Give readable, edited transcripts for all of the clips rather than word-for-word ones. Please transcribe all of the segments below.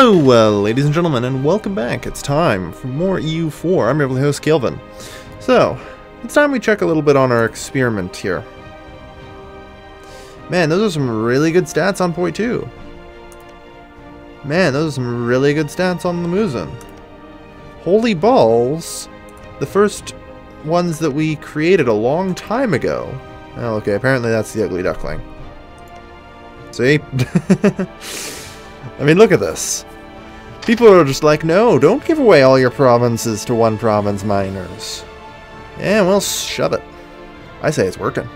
Hello, ladies and gentlemen, and welcome back. It's time for more EU4. I'm your host, Kelvin. So, it's time we check a little bit on our experiment here. Man, those are some really good stats on Point 2. Man, those are some really good stats on the Musen. Holy balls! The first ones that we created a long time ago. Oh, okay, apparently that's the ugly duckling. See? I mean, look at this. People are just like, no, don't give away all your provinces to one province miners. Yeah, well, shove it. I say it's working.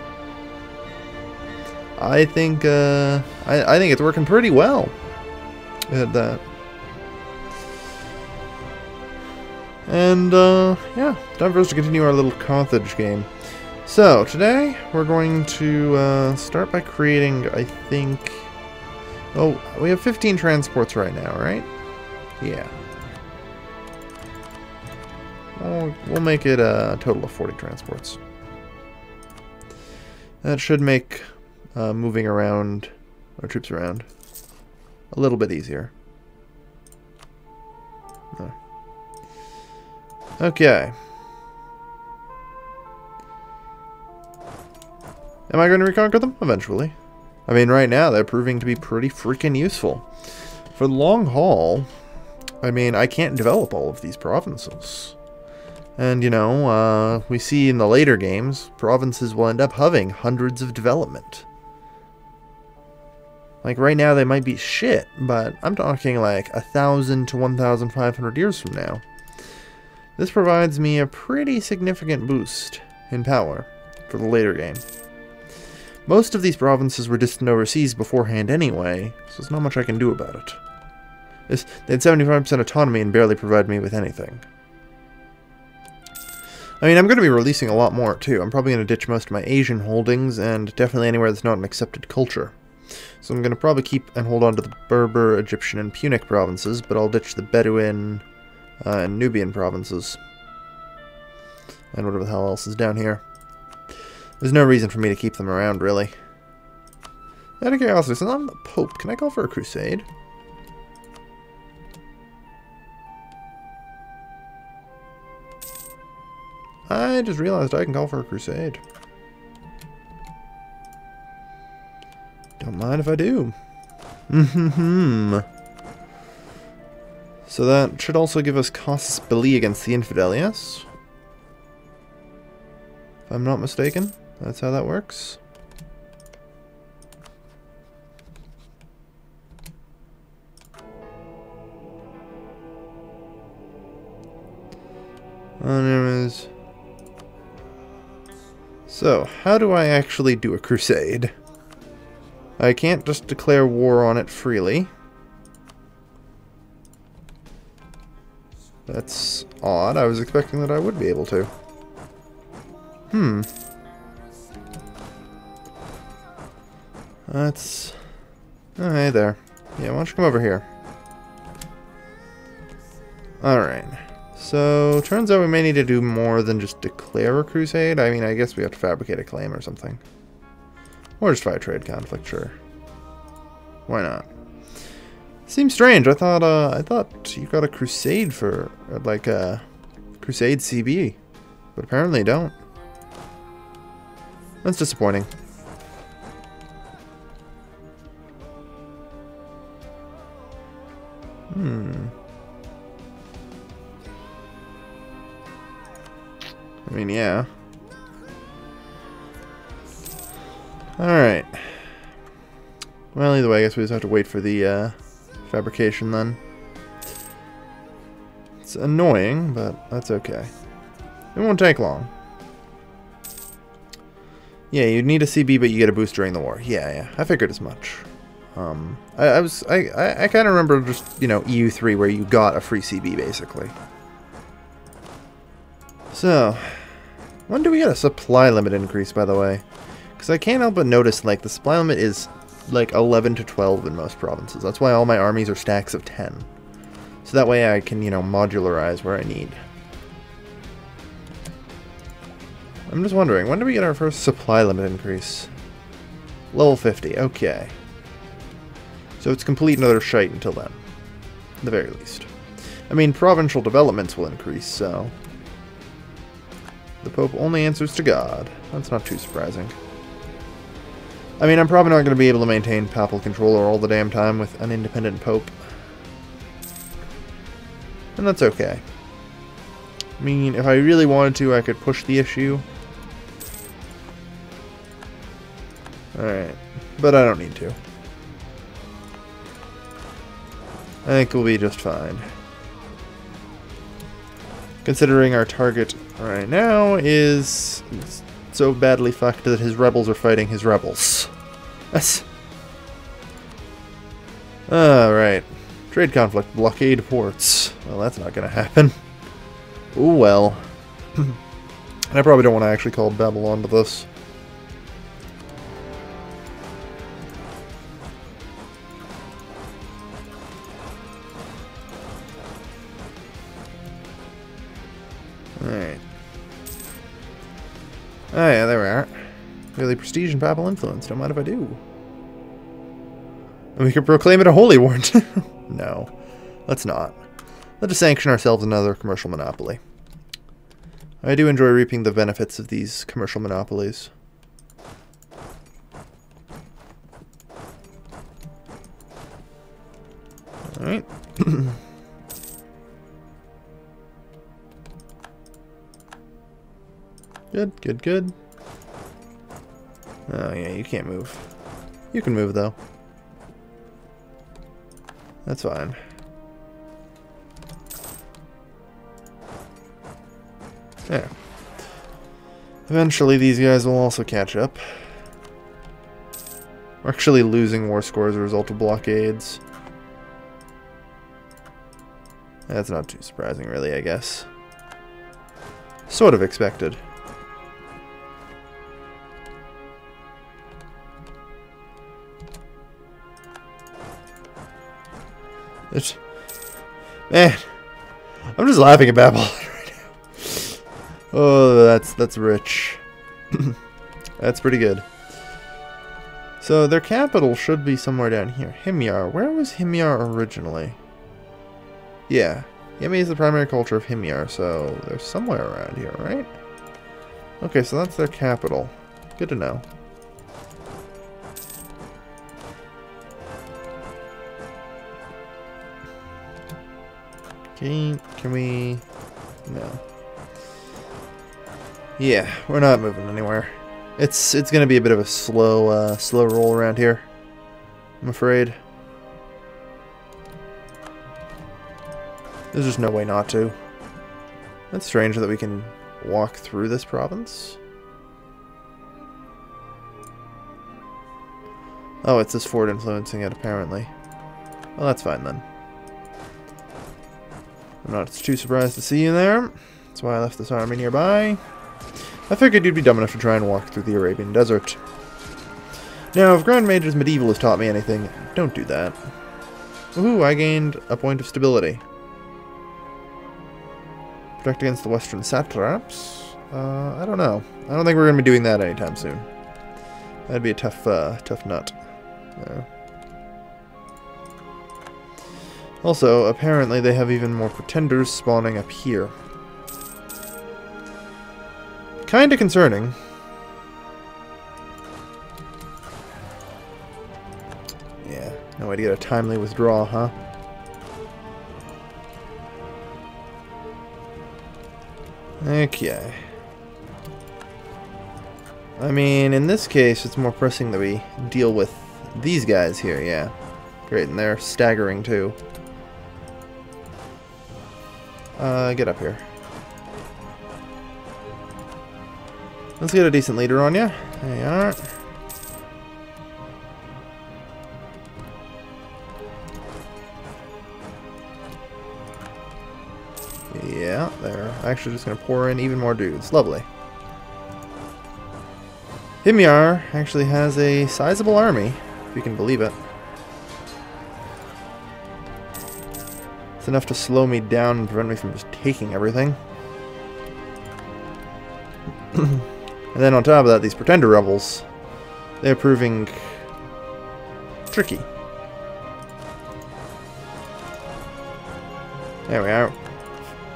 I think it's working pretty well at that. And, yeah, time for us to continue our little Carthage game. So, today, we're going to, start by creating, I think... Oh, we have 15 transports right now, right? Yeah. We'll make it a total of 40 transports. That should make moving around our troops around a little bit easier. No. Okay. Am I going to reconquer them? Eventually. I mean, right now, they're proving to be pretty freaking useful. For the long haul, I mean, I can't develop all of these provinces. And, you know, we see in the later games, provinces will end up having hundreds of development. Like, right now, they might be shit, but I'm talking like 1,000 to 1,500 years from now. This provides me a pretty significant boost in power for the later game. Most of these provinces were distant overseas beforehand anyway, so there's not much I can do about it. They had 75% autonomy and barely provided me with anything. I mean, I'm going to be releasing a lot more, too. I'm probably going to ditch most of my Asian holdings, and definitely anywhere that's not an accepted culture. So I'm going to probably keep and hold on to the Berber, Egyptian, and Punic provinces, but I'll ditch the Bedouin and Nubian provinces. And whatever the hell else is down here. There's no reason for me to keep them around, really. Out of curiosity, since I'm the Pope, can I call for a crusade? I just realized I can call for a crusade. Don't mind if I do. So that should also give us casus belli against the infidel, yes? If I'm not mistaken. That's how that works. Anyways. So, how do I actually do a crusade? I can't just declare war on it freely. That's odd. I was expecting that I would be able to. That's... Oh, hey there. Yeah, why don't you come over here? Alright. So, turns out we may need to do more than just declare a crusade. I mean, I guess we have to fabricate a claim or something. Or just fight a trade conflict, sure. Why not? Seems strange. I thought you got a crusade for, like, a crusade CB. But apparently you don't. That's disappointing. I mean, yeah. Alright. Well, either way, I guess we just have to wait for the fabrication then. It's annoying, but that's okay. It won't take long. Yeah, you'd need a CB, but you get a boost during the war. Yeah, I figured as much. I kind of remember just, you know, EU3 where you got a free CB, basically. So, when do we get a supply limit increase, by the way? Because I can't help but notice, like, the supply limit is, like, 11 to 12 in most provinces. That's why all my armies are stacks of 10. So that way I can, you know, modularize where I need. I'm just wondering, when do we get our first supply limit increase? Level 50, okay. So it's complete and utter shite until then. at the very least. I mean, provincial developments will increase, so... The Pope only answers to God. That's not too surprising. I mean, I'm probably not going to be able to maintain papal control all the damn time with an independent Pope. And that's okay. I mean, if I really wanted to, I could push the issue. Alright. But I don't need to. I think we'll be just fine. Considering our target right now is so badly fucked that his rebels are fighting his rebels. That's... Alright. Trade conflict. Blockade ports. Well, that's not gonna happen. Ooh, well. I probably don't want to actually call Babylon to this. Alright. Oh yeah, there we are. Really prestige and papal influence. Don't mind if I do. And we could proclaim it a holy war. No. Let's not. Let's just sanction ourselves another commercial monopoly. I do enjoy reaping the benefits of these commercial monopolies. Alright. Good, good, good. Oh yeah, you can't move. You can move though. That's fine. Yeah. Eventually these guys will also catch up. We're actually losing war score as a result of blockades. That's not too surprising really, I guess. Sort of expected. Man, I'm just laughing at Babylon right now. Oh, that's rich. That's pretty good. So their capital should be somewhere down here. Himyar. Where was Himyar originally? Yeah. Yemi is the primary culture of Himyar, so they're somewhere around here, right? Okay, so that's their capital. Good to know. Can we... No. Yeah, we're not moving anywhere. It's gonna be a bit of a slow roll around here, I'm afraid. There's just no way not to. That's strange that we can walk through this province. Oh, it's this fort influencing it, apparently. Well, that's fine then. I'm not too surprised to see you there. That's why I left this army nearby. I figured you'd be dumb enough to try and walk through the Arabian Desert. Now, if Grand Mage's Medieval has taught me anything, don't do that. Woohoo, I gained a point of stability. Protect against the Western satraps? I don't know. I don't think we're going to be doing that anytime soon. That'd be a tough nut. Also, apparently they have even more pretenders spawning up here. Kinda concerning. Yeah, no way to get a timely withdrawal, huh? Okay. I mean, in this case, it's more pressing that we deal with these guys here, yeah. Great, and they're staggering too. Get up here. Let's get a decent leader on you. There you are. Yeah, they're actually just going to pour in even more dudes. Lovely. Himyar actually has a sizable army, if you can believe it. It's enough to slow me down and prevent me from just taking everything. And then on top of that, these pretender rebels, they're proving tricky. There we are.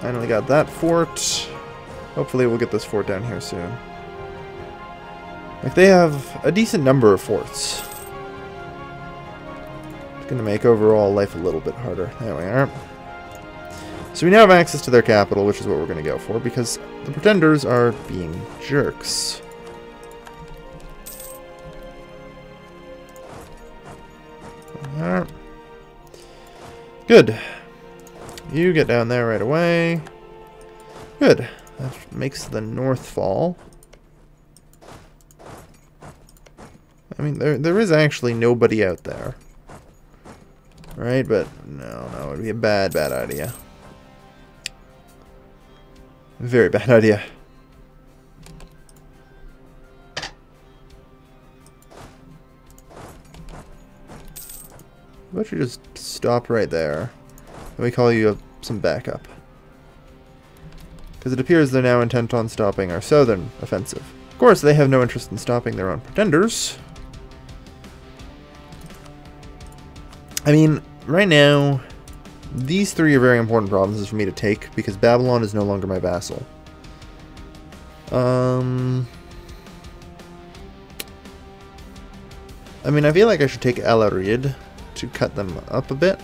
Finally got that fort. Hopefully we'll get this fort down here soon. Like, they have a decent number of forts. It's going to make overall life a little bit harder. There we are. So we now have access to their capital, which is what we're going to go for, because the pretenders are being jerks. Alright. Good. You get down there right away. Good. That makes the north fall. I mean, there is actually nobody out there. Right? But no, it would be a bad idea. Very bad idea. How about you just stop right there? Let me call you some backup. Because it appears they're now intent on stopping our southern offensive. Of course, they have no interest in stopping their own pretenders. I mean, right now, these three are very important provinces for me to take, because Babylon is no longer my vassal. I mean, I feel like I should take Al-Arid to cut them up a bit.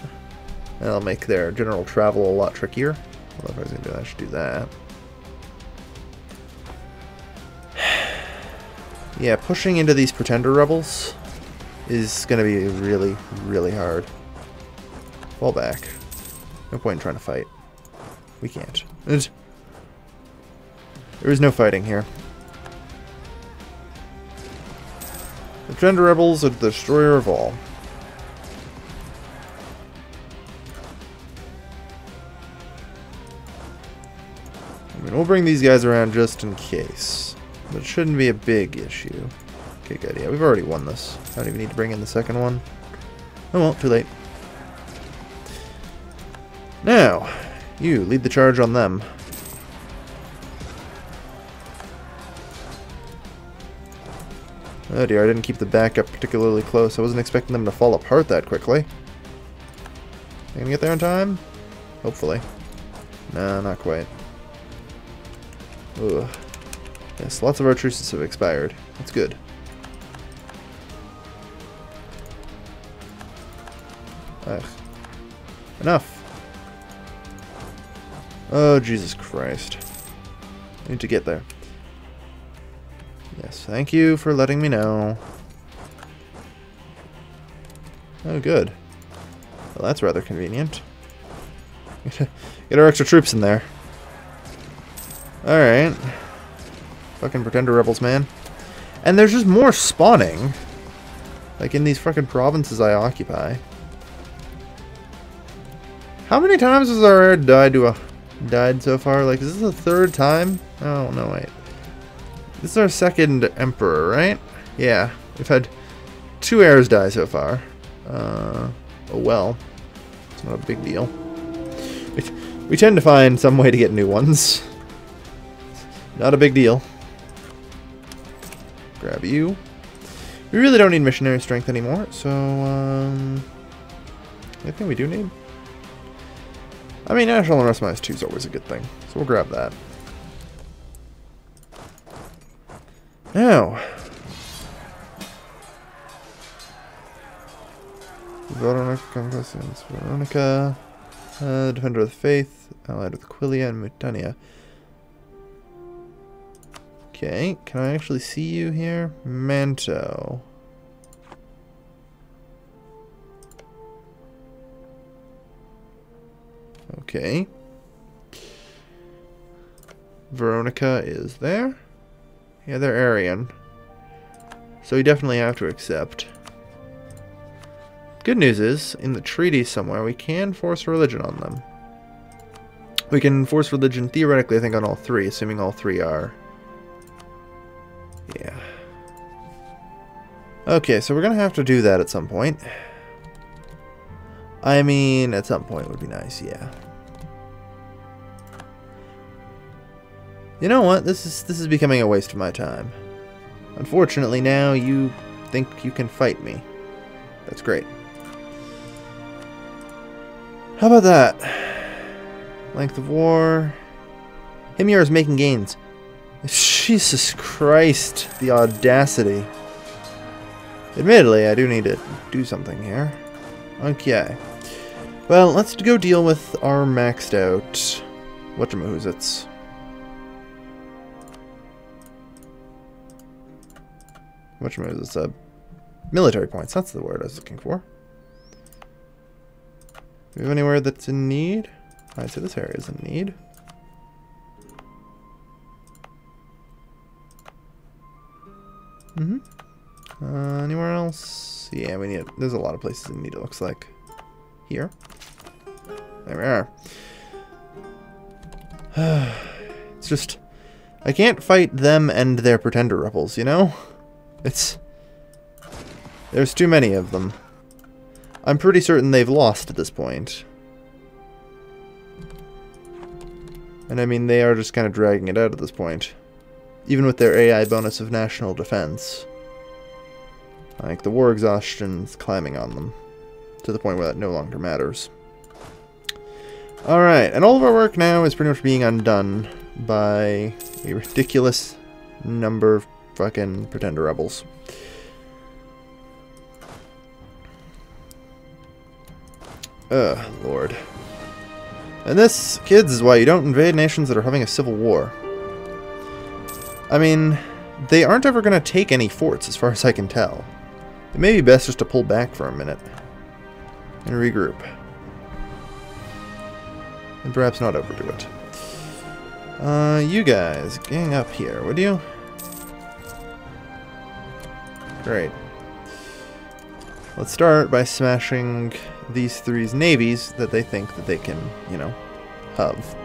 That'll make their general travel a lot trickier. Well, if I was going to do that, I should do that. Yeah, pushing into these pretender rebels is going to be really, really hard. Fall back. No point in trying to fight. We can't. There is no fighting here. The pretender rebels are the destroyer of all. I mean, we'll bring these guys around just in case. But it shouldn't be a big issue. Okay, good. Yeah, we've already won this. I don't even need to bring in the second one. Oh well, too late. Now, you lead the charge on them. Oh dear, I didn't keep the backup particularly close. I wasn't expecting them to fall apart that quickly. You gonna get there in time? Hopefully. No, not quite. Ugh. Yes, lots of our truces have expired. That's good. Ugh. Enough. Oh, Jesus Christ. I need to get there. Yes, thank you for letting me know. Oh, good. Well, that's rather convenient. Get our extra troops in there. Alright. Fucking pretender rebels, man. And there's just more spawning. Like in these fucking provinces I occupy. How many times has our heir died so far? Like, is this the third time? Oh, no, wait. This is our second emperor, right? Yeah. We've had 2 heirs die so far. Oh well. It's not a big deal. We tend to find some way to get new ones. Not a big deal. Grab you. We really don't need missionary strength anymore, so, I think we do need. I mean, National Unrest -2 is always a good thing, so we'll grab that. Now. Veronica, Defender of the Faith, allied with Aquilia and Mutania. Okay, can I actually see you here? Manto. Okay. Veronica is there. Yeah, they're Aryan. So we definitely have to accept. Good news is, in the treaty somewhere, we can force religion on them. We can force religion, theoretically, I think, on all 3, assuming all 3 are. Yeah. Okay, so we're going to have to do that at some point. I mean, at some point would be nice, yeah. You know what? This is becoming a waste of my time. Unfortunately, now you think you can fight me. That's great. How about that? Length of war. Himyar is making gains. Jesus Christ, the audacity. Admittedly, I do need to do something here. Okay. Well, let's go deal with our maxed out whatchamahoozits. Whatchamahoozits, military points, that's the word I was looking for. Do we have anywhere that's in need? I'd say this area is in need. Anywhere else? Yeah, we need it. There's a lot of places in need, it looks like. Here. There we are. It's just... I can't fight them and their pretender rebels, you know? There's too many of them. I'm pretty certain they've lost at this point. And I mean, they are just kind of dragging it out at this point. Even with their AI bonus of national defense. Like, the war exhaustion's climbing on them. To the point where that no longer matters. Alright, and all of our work now is pretty much being undone by a ridiculous number of fucking pretender rebels. Lord. And this, kids, is why you don't invade nations that are having a civil war. I mean, they aren't ever going to take any forts, as far as I can tell. It may be best just to pull back for a minute. And regroup. And perhaps not overdo it. You guys, gang up here, would you? Great. Let's start by smashing these three's navies that they think that they can, you know, have.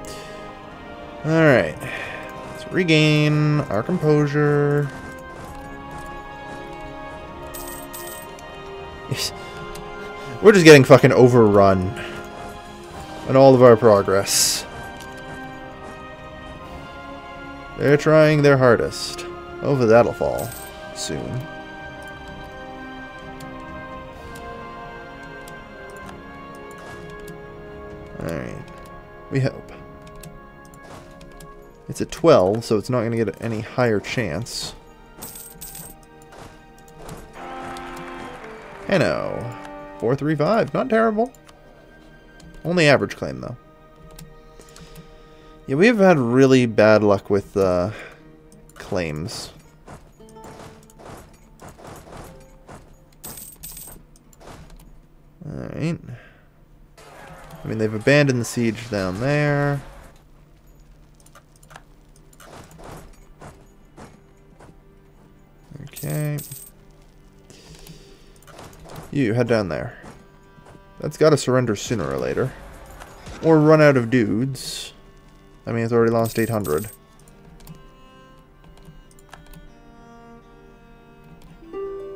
Alright. Let's regain our composure. We're just getting fucking overrun on all of our progress. They're trying their hardest. Hopefully that'll fall soon. Alright. We hope. It's at 12, so it's not going to get any higher chance. Hello. 435. Not terrible. Only average claim, though. Yeah, we have had really bad luck with claims. Alright. I mean, they've abandoned the siege down there. Okay. You, head down there. That's got to surrender sooner or later. Or run out of dudes. I mean, it's already lost 800.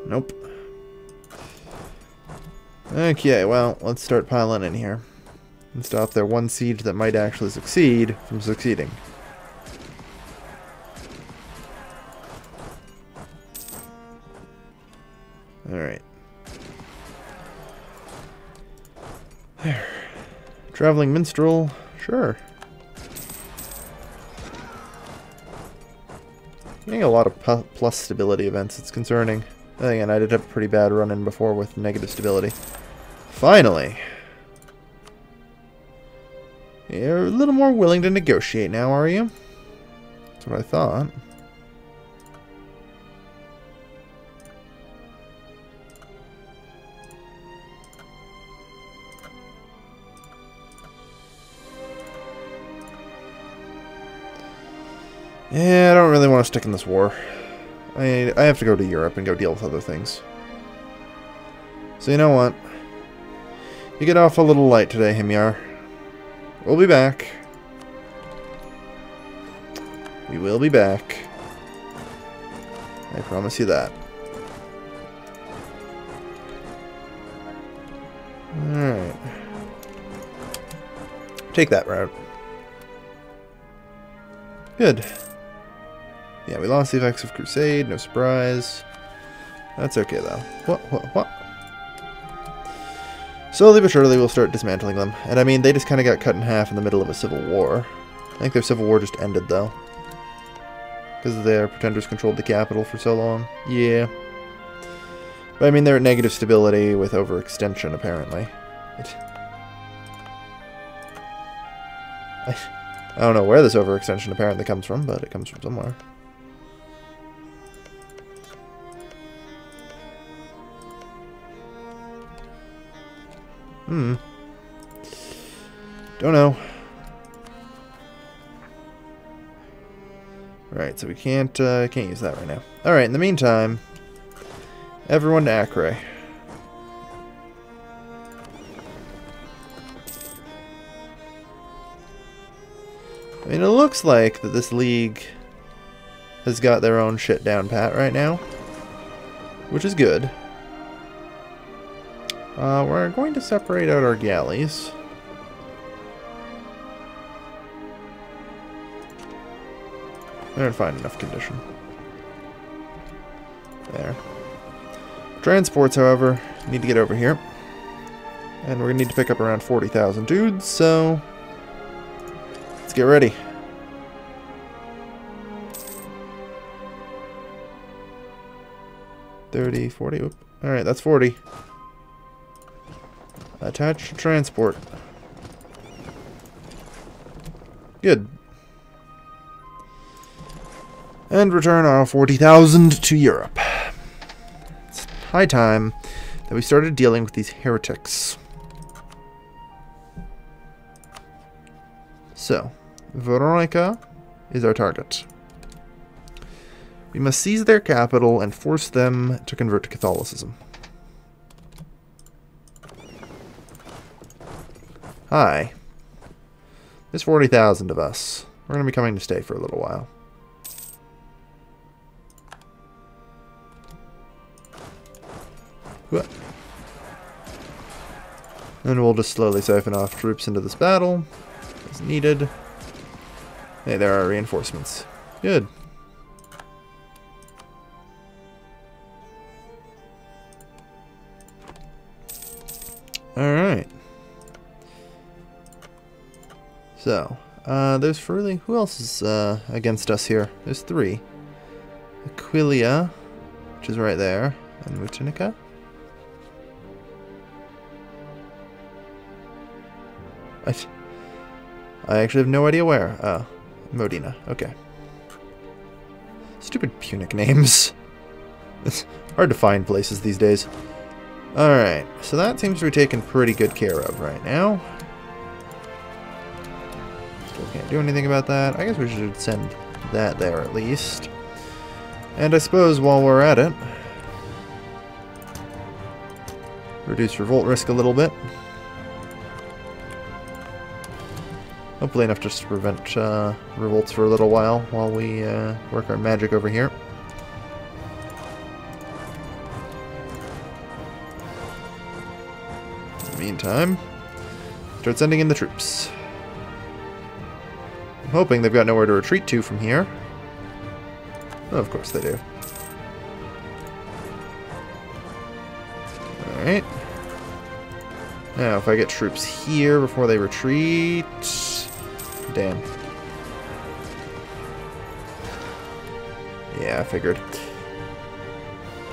Nope. Okay, well, let's start piling in here. And stop their one siege that might actually succeed from succeeding. Alright. There. Traveling minstrel, sure. Getting a lot of plus stability events, it's concerning. Then again, I did have a pretty bad run-in before with negative stability. Finally! You're a little more willing to negotiate now, are you? That's what I thought. Yeah, I don't really want to stick in this war. I have to go to Europe and go deal with other things. So you know what? You get off a little light today, Himyar. We'll be back. We will be back. I promise you that. Alright. Take that route. Good. Yeah, we lost the effects of Crusade, no surprise. That's okay, though. What? slowly but surely we'll start dismantling them. And I mean, they just kind of got cut in half in the middle of a civil war. I think their civil war just ended, though. Because their pretenders controlled the capital for so long. Yeah. But I mean, they're at negative stability with overextension, apparently. I don't know where this overextension apparently comes from, but it comes from somewhere. Don't know. Right, so we can't use that right now. Alright, in the meantime, everyone to Acre. I mean, it looks like that this league has got their own shit down pat right now, which is good. We're going to separate out our galleys. They're in fine enough condition. There. Transports, however, need to get over here. And we're going to need to pick up around 40,000 dudes, so let's get ready. $30, $40, oop. Alright, that's 40. Attach to transport. Good. And return our 40,000 to Europe. It's high time that we started dealing with these heretics. So, Veronica is our target. We must seize their capital and force them to convert to Catholicism. Hi. There's 40,000 of us. We're going to be coming to stay for a little while. And we'll just slowly siphon off troops into this battle as needed. Hey, there are reinforcements. Good. Alright. So, there's Furley. Who else is against us here? There's 3. Aquilia, which is right there, and Mutinica. I actually have no idea where. Modena. Okay. Stupid Punic names. It's hard to find places these days. Alright, so that seems to be taken pretty good care of right now. Still can't do anything about that. I guess we should send that there at least. And I suppose while we're at it, reduce revolt risk a little bit. Hopefully enough just to prevent revolts for a little while we work our magic over here. In the meantime, start sending in the troops. I'm hoping they've got nowhere to retreat to from here. Oh, of course they do. Alright. Now, if I get troops here before they retreat... Damn. Yeah, I figured.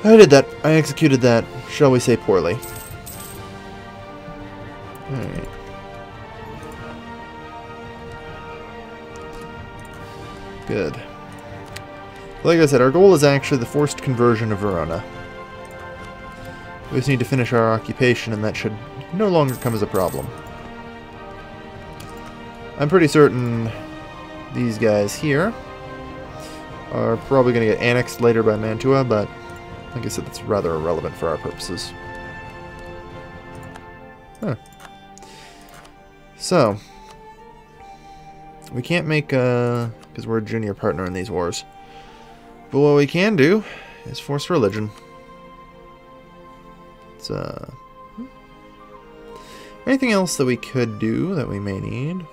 I did that. I executed that, shall we say, poorly. Alright. Good. Like I said, our goal is actually the forced conversion of Verona. We just need to finish our occupation, and that should no longer come as a problem. I'm pretty certain these guys here are probably going to get annexed later by Mantua, but like I said, that's rather irrelevant for our purposes. Huh. So, we can't make, because we're a junior partner in these wars. But what we can do is force religion. It's, anything else that we could do that we may need?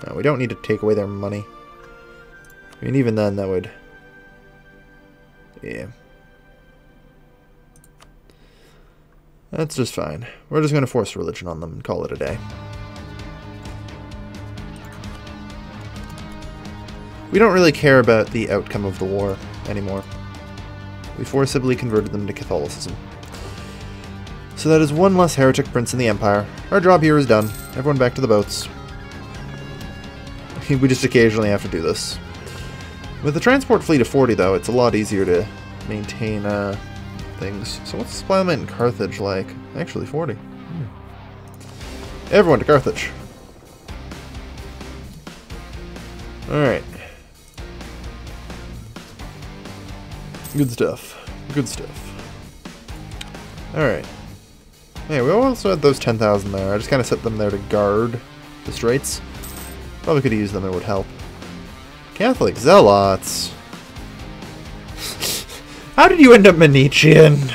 No, we don't need to take away their money. I mean, even then, that would... Yeah. That's just fine. We're just going to force religion on them and call it a day. We don't really care about the outcome of the war anymore. We forcibly converted them to Catholicism. So that is one less heretic prince in the Empire. Our job here is done. Everyone back to the boats. We just occasionally have to do this. With the transport fleet of 40, though, it's a lot easier to maintain things. So what's the supply limit in Carthage like? Actually, 40. Everyone to Carthage. Alright. Good stuff. Good stuff. Alright. Hey, we also had those 10,000 there. I just kind of set them there to guard the straits. Probably could have used them, it would help. Catholic zealots. How did you end up Manichean?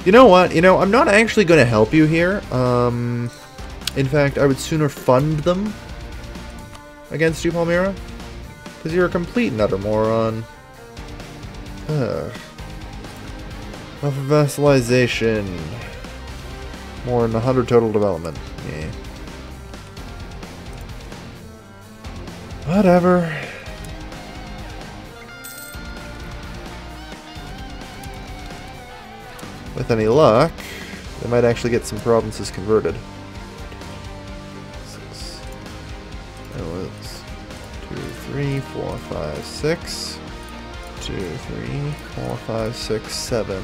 You know what? You know, I'm not actually going to help you here. In fact, I would sooner fund them against you, Palmyra. Because you're a complete and utter moron. Of vassalization. More than 100 total development. Yeah. Whatever. With any luck, they might actually get some provinces converted. 6. That was 2, 3, 4, 5, 6. 2, 3, 4, 5, 6, 7.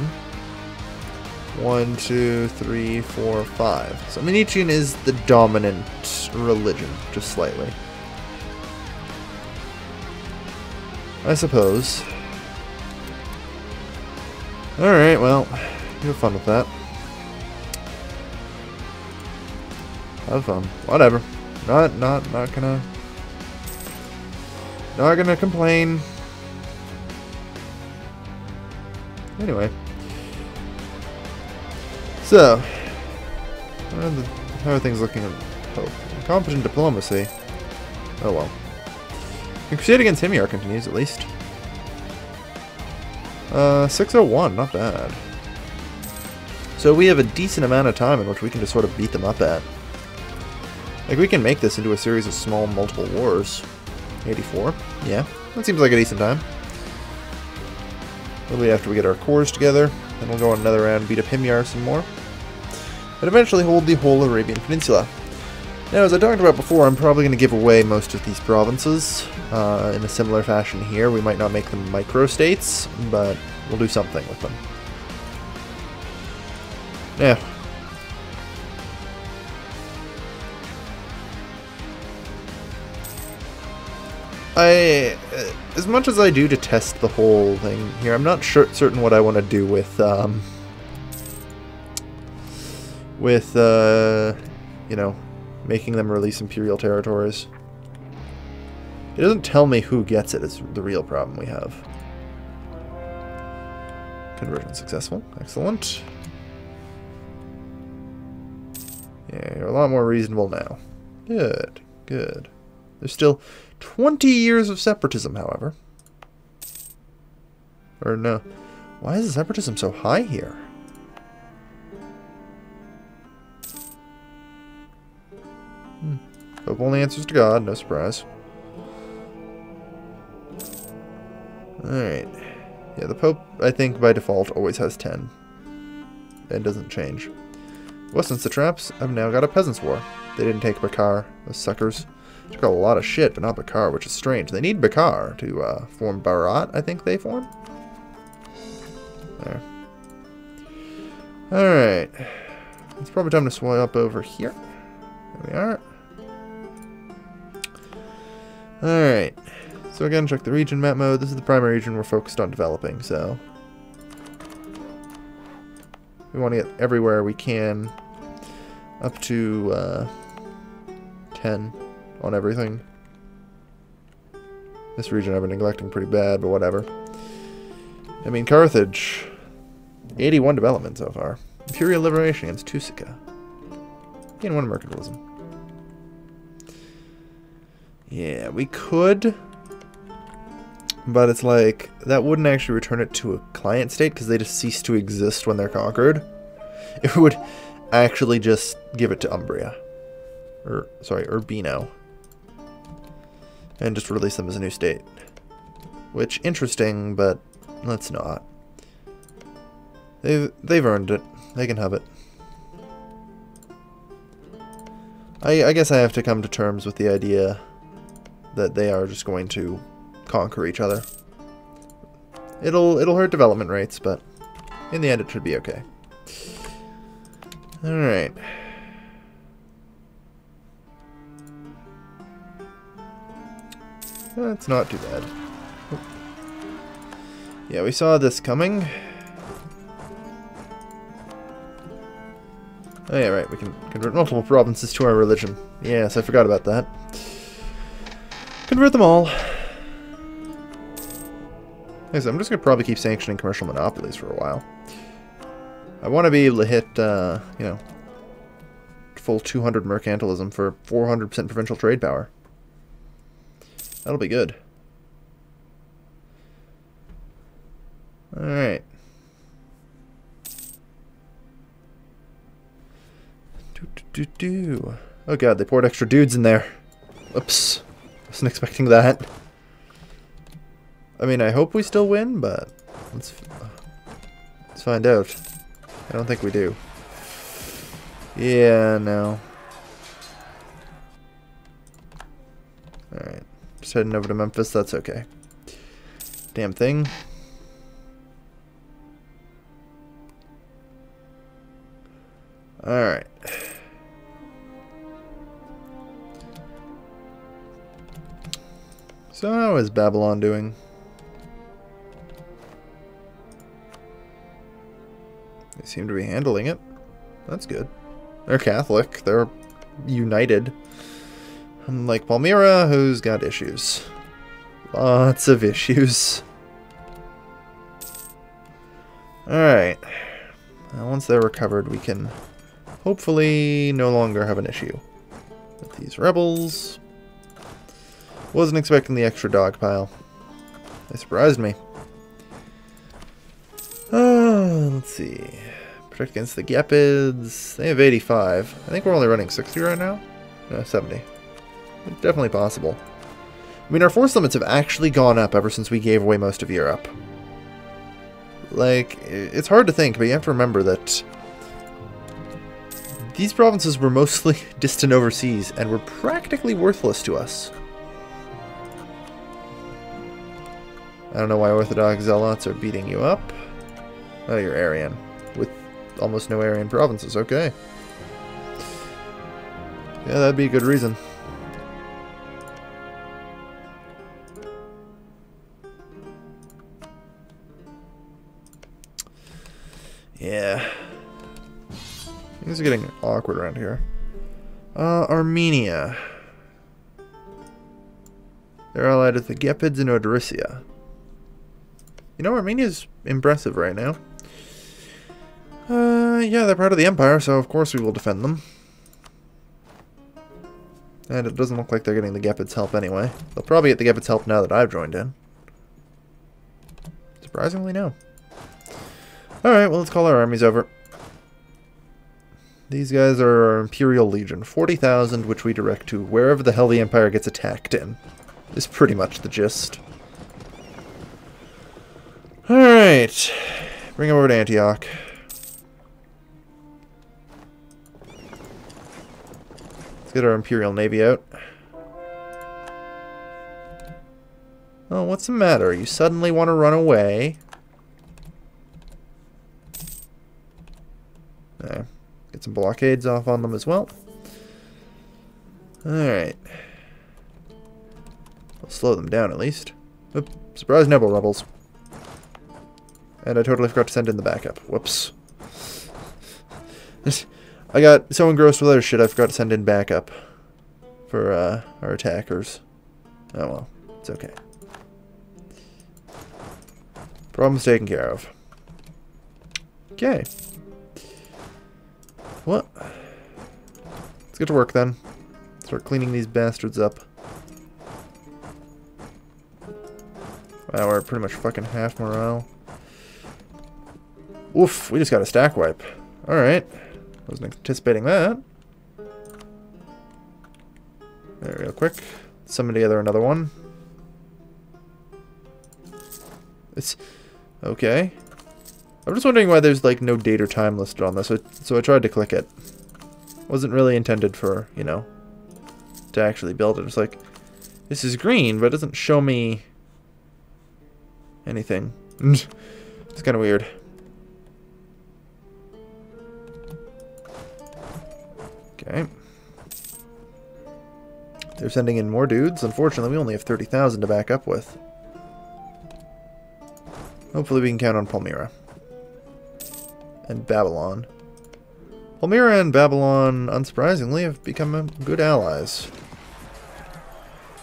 1, 2, 3, 4, 5. So Manichean is the dominant religion, just slightly. I suppose. Alright, well, you have fun with that. Have fun. Whatever. Not gonna complain. Anyway. So, how are things looking at hope? Competent diplomacy. Oh well. The crusade against Himyar continues, at least. 601, not bad. So we have a decent amount of time in which we can just sort of beat them up at. Like, we can make this into a series of small multiple wars. 84, yeah. That seems like a decent time. A little bit after we get our cores together, then we'll go on another round and beat up Himyar some more. And eventually hold the whole Arabian Peninsula. Now, as I talked about before, I'm probably going to give away most of these provinces in a similar fashion here. We might not make them micro-states, but we'll do something with them. Yeah. As much as I do to test the whole thing here, I'm not certain what I want to do with, you know, making them release imperial territories. It doesn't tell me who gets it is the real problem we have. Conversion successful. Excellent. Yeah, you're a lot more reasonable now. Good. Good. There's still 20 years of separatism, however. Or no. Why is the separatism so high here? Pope only answers to God, no surprise. Alright. Yeah, the Pope, I think, by default, always has 10. And doesn't change. Well, since the traps, I've now got a Peasants' War. They didn't take Bakar, those suckers. Took a lot of shit, but not Bakar, which is strange. They need Bakar to form Barat, I think they form. There. Alright. It's probably time to swap over here. There we are. Alright. So again, check the region map mode. This is the primary region we're focused on developing, so we want to get everywhere we can up to 10 on everything. This region I've been neglecting pretty bad, but whatever. I mean, Carthage, 81 development so far. Imperial liberation against Tusica. Gain 1 mercantilism. Yeah, we could But it's like, that wouldn't actually return it to a client state because they just cease to exist when they're conquered. It would actually just give it to Umbria. Or, sorry, Urbino. And just release them as a new state. Which, interesting, but let's not. They've earned it. They can have it. I guess I have to come to terms with the idea that they are just going to conquer each other. It'll hurt development rates, but in the end it should be okay. Alright. That's not too bad. Yeah, we saw this coming. Oh yeah, right, we can convert multiple provinces to our religion. Yes, I forgot about that. Convert them all. Like I said, I'm just going to probably keep sanctioning commercial monopolies for a while. I want to be able to hit, you know, full 200 mercantilism for 400% provincial trade power. That'll be good. Alright. Oh god, they poured extra dudes in there. Oops. Wasn't expecting that. I mean, I hope we still win, but let's find out. I don't think we do. Yeah, no. Alright. Just heading over to Memphis, that's okay. Damn thing. Alright. So how is Babylon doing? They seem to be handling it. That's good. They're Catholic. They're united. Unlike Palmyra, who's got issues. Lots of issues. Alright. Now once they're recovered, we can hopefully no longer have an issue with these rebels. Wasn't expecting the extra dog pile. They surprised me. Let's see. Protect against the Gepids. They have 85. I think we're only running 60 right now. No, 70. It's definitely possible. I mean, our force limits have actually gone up ever since we gave away most of Europe. Like, it's hard to think, but you have to remember that these provinces were mostly distant overseas and were practically worthless to us. I don't know why Orthodox Zealots are beating you up. Oh, you're Aryan. With almost no Aryan provinces. Okay. Yeah, that'd be a good reason. Yeah. Things are getting awkward around here. Armenia. They're allied with the Gepids and Odrysia. You know, Armenia's impressive right now. Yeah, they're part of the Empire, so of course we will defend them. And it doesn't look like they're getting the Gepids' help anyway. They'll probably get the Gepids' help now that I've joined in. Surprisingly, no. Alright, well, let's call our armies over. These guys are our Imperial Legion. 40,000, which we direct to wherever the hell the Empire gets attacked in. Is pretty much the gist. Alright. Bring him over to Antioch. Let's get our Imperial Navy out. Oh, what's the matter? You suddenly want to run away? There. Get some blockades off on them as well. Alright. We'll slow them down at least. Oop, surprise Noble rebels. And I totally forgot to send in the backup. Whoops. I got so engrossed with other shit I forgot to send in backup for our attackers. Oh well, it's okay. Problem's taken care of. Okay. What? Let's get to work then. Start cleaning these bastards up. Wow, we're pretty much fucking half morale. Oof, we just got a stack wipe. Alright. Wasn't anticipating that. There, real quick. Summon together another one. It's... okay. I'm just wondering why there's, like, no date or time listed on this, so I tried to click it. Wasn't really intended for, you know, to actually build it. It's like, this is green, but it doesn't show me anything. It's kind of weird. Okay. They're sending in more dudes. Unfortunately, we only have 30,000 to back up with. Hopefully we can count on Palmyra. And Babylon. Palmyra and Babylon, unsurprisingly, have become good allies.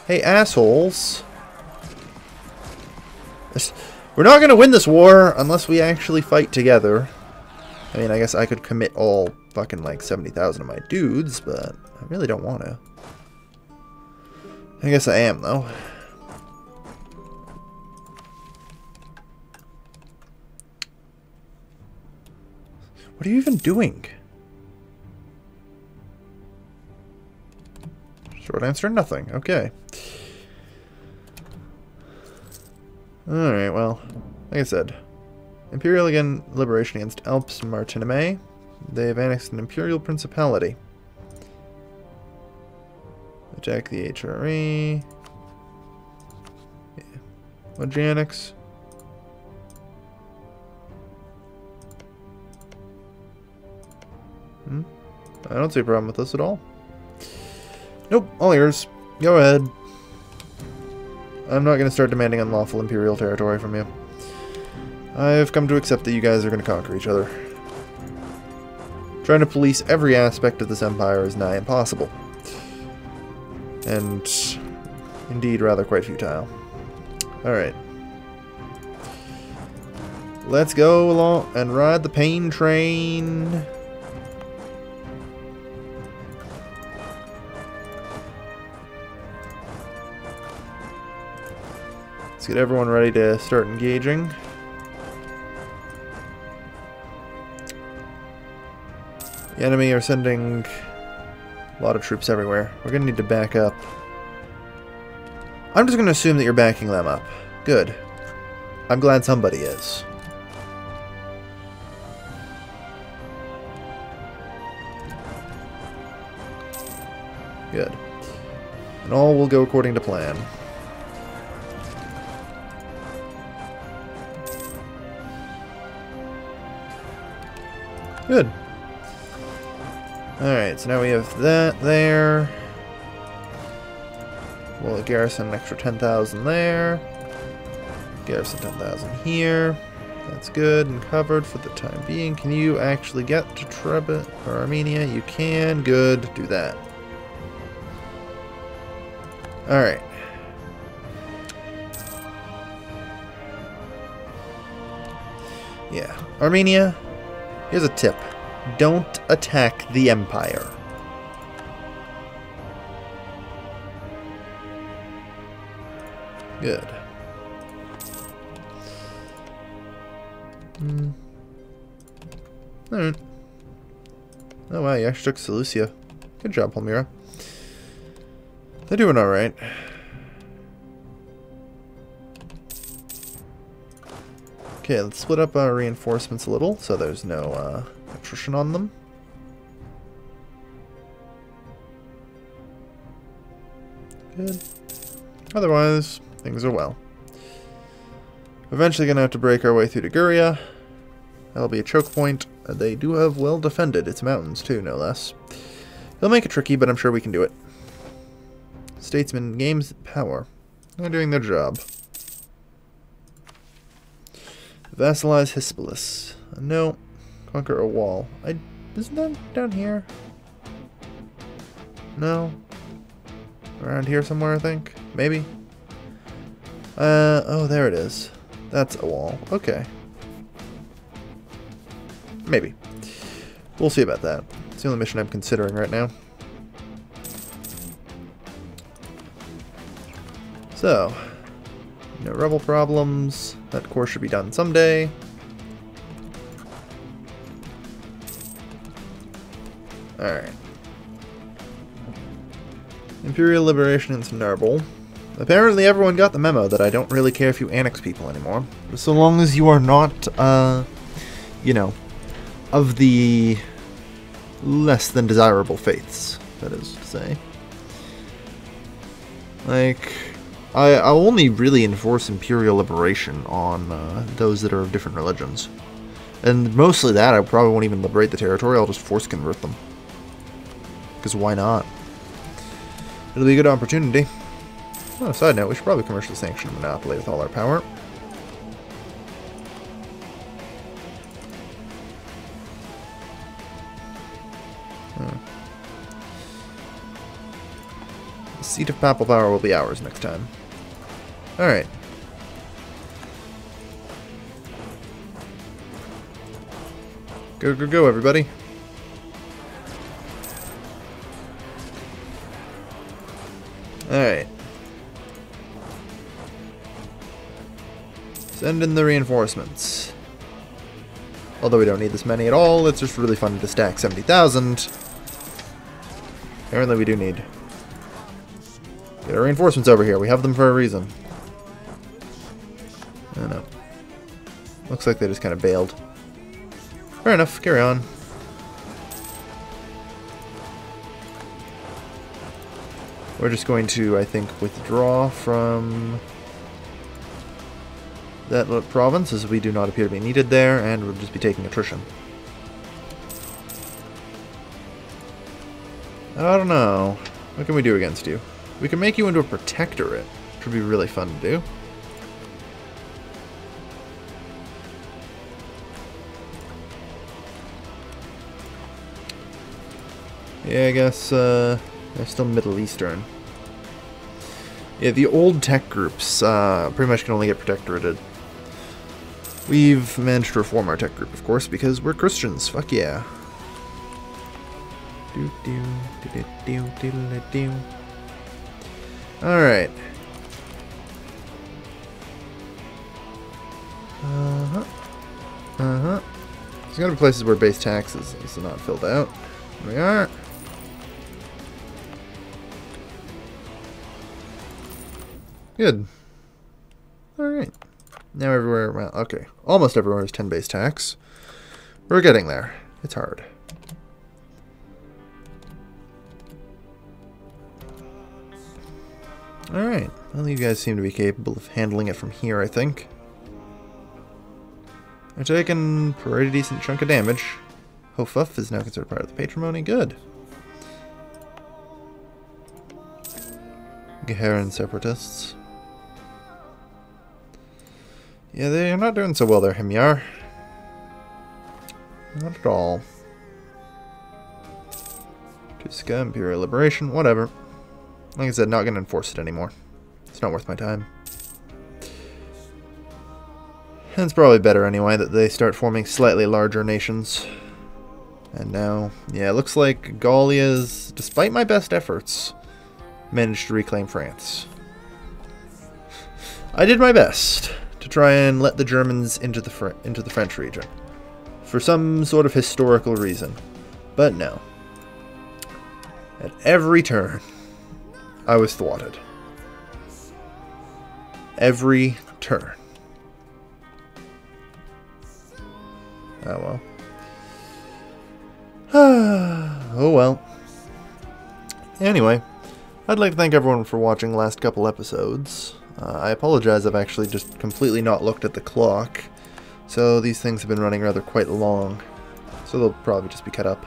Hey, assholes. We're not going to win this war unless we actually fight together. I mean, I guess I could commit all fucking like 70,000 of my dudes, but I really don't want to. I guess I am, though. What are you even doing? Short answer, nothing. Okay. Alright, well, like I said, Imperial again, liberation against Alps Martinime. They've annexed an Imperial Principality. Attack the HRE. Yeah. What'd you annex? I don't see a problem with this at all. Nope, all yours. Go ahead. I'm not going to start demanding unlawful Imperial territory from you. I've come to accept that you guys are going to conquer each other. Trying to police every aspect of this empire is nigh impossible. And indeed rather quite futile. Alright. Let's go along and ride the pain train. Let's get everyone ready to start engaging. The enemy are sending a lot of troops everywhere. We're going to need to back up. I'm just going to assume that you're backing them up. Good. I'm glad somebody is. Good. And all will go according to plan. Good. Alright, so now we have that there. We'll garrison an extra 10,000 there. Garrison 10,000 here. That's good and covered for the time being. Can you actually get to Trebet or Armenia? You can. Good. Do that. Alright. Yeah. Armenia. Here's a tip. Don't attack the Empire. Good. Alright. Oh wow, you actually took Seleucia. Good job, Palmyra. They're doing alright. Okay, let's split up our reinforcements a little so there's no attrition on them. Good. Otherwise, things are well. Eventually gonna have to break our way through to Guria. That'll be a choke point. They do have well defended. It's mountains too, no less. They'll make it tricky, but I'm sure we can do it. Statesmen games power. They're doing their job. Vassalize Hispalis. No. Conquer a wall. Isn't that down here? No. Around here somewhere, I think. Maybe. Oh, there it is. That's a wall. Okay. Maybe. We'll see about that. It's the only mission I'm considering right now. So, No rebel problems. That course should be done someday. Alright. Imperial Liberation in Narble. Apparently everyone got the memo that I don't really care if you annex people anymore. So long as you are not, you know, of the less than desirable faiths, that is to say. Like, I'll only really enforce Imperial Liberation on those that are of different religions. And mostly that, I probably won't even liberate the territory, I'll just force convert them. Because why not? It'll be a good opportunity. Oh, side note, we should probably commercially sanction a monopoly with all our power. The seat of papal power will be ours next time. Alright. Go, go, go, everybody. Alright. Send in the reinforcements. Although we don't need this many at all, it's just really fun to stack 70,000. Apparently we do need. Get our reinforcements over here, we have them for a reason. I don't know. Looks like they just kind of bailed. Fair enough, carry on. We're just going to, I think, withdraw from that province, as we do not appear to be needed there, and we'll just be taking attrition. I don't know. What can we do against you? We can make you into a protectorate, which would be really fun to do. Yeah, I guess they're still Middle Eastern. Yeah, the old tech groups pretty much can only get protectorated. We've managed to reform our tech group, of course, because we're Christians. Fuck yeah. Alright. There's gotta be places where base taxes is not filled out. There we are. Good. Alright. Now everywhere, well, okay. Almost everywhere is 10 base tax. We're getting there. It's hard. Alright. Well, you guys seem to be capable of handling it from here, I think. They're taking a pretty decent chunk of damage. Hofuff is now considered part of the patrimony. Good. Geheran separatists. Yeah, they're not doing so well there, Himyar. Not at all. Tuska, Imperial Liberation, whatever. Like I said, not going to enforce it anymore. It's not worth my time. And it's probably better anyway that they start forming slightly larger nations. And now, yeah, it looks like Gallia's, despite my best efforts, managed to reclaim France. I did my best to try and let the Germans into the French region for some sort of historical reason, but no. At every turn, I was thwarted. Every turn. Oh well. Oh well. Anyway, I'd like to thank everyone for watching the last couple episodes. I apologize, I've actually just completely not looked at the clock, so these things have been running rather quite long, so they'll probably just be cut up.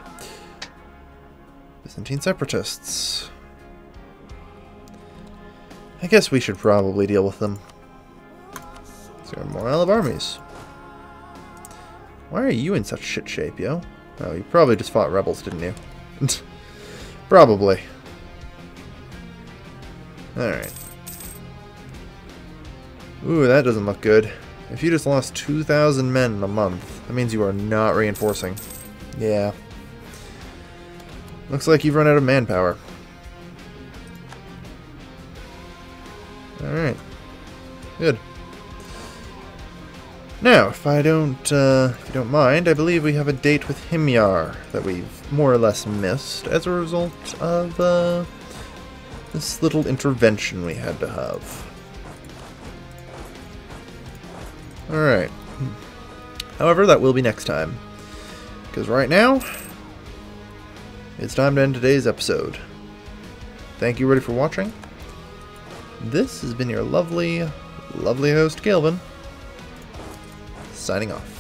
Byzantine separatists. I guess we should probably deal with them. So morale of armies. Why are you in such shit shape, yo? Oh, you probably just fought rebels, didn't you? Probably. Alright. Ooh, that doesn't look good. If you just lost 2,000 men in a month, that means you are not reinforcing. Yeah. Looks like you've run out of manpower. Alright. Good. Now, if you don't mind, I believe we have a date with Himyar that we've more or less missed as a result of this little intervention we had to have. Alright. However, that will be next time. Because right now, it's time to end today's episode. Thank you, everybody, for watching. This has been your lovely, lovely host, Calvin, signing off.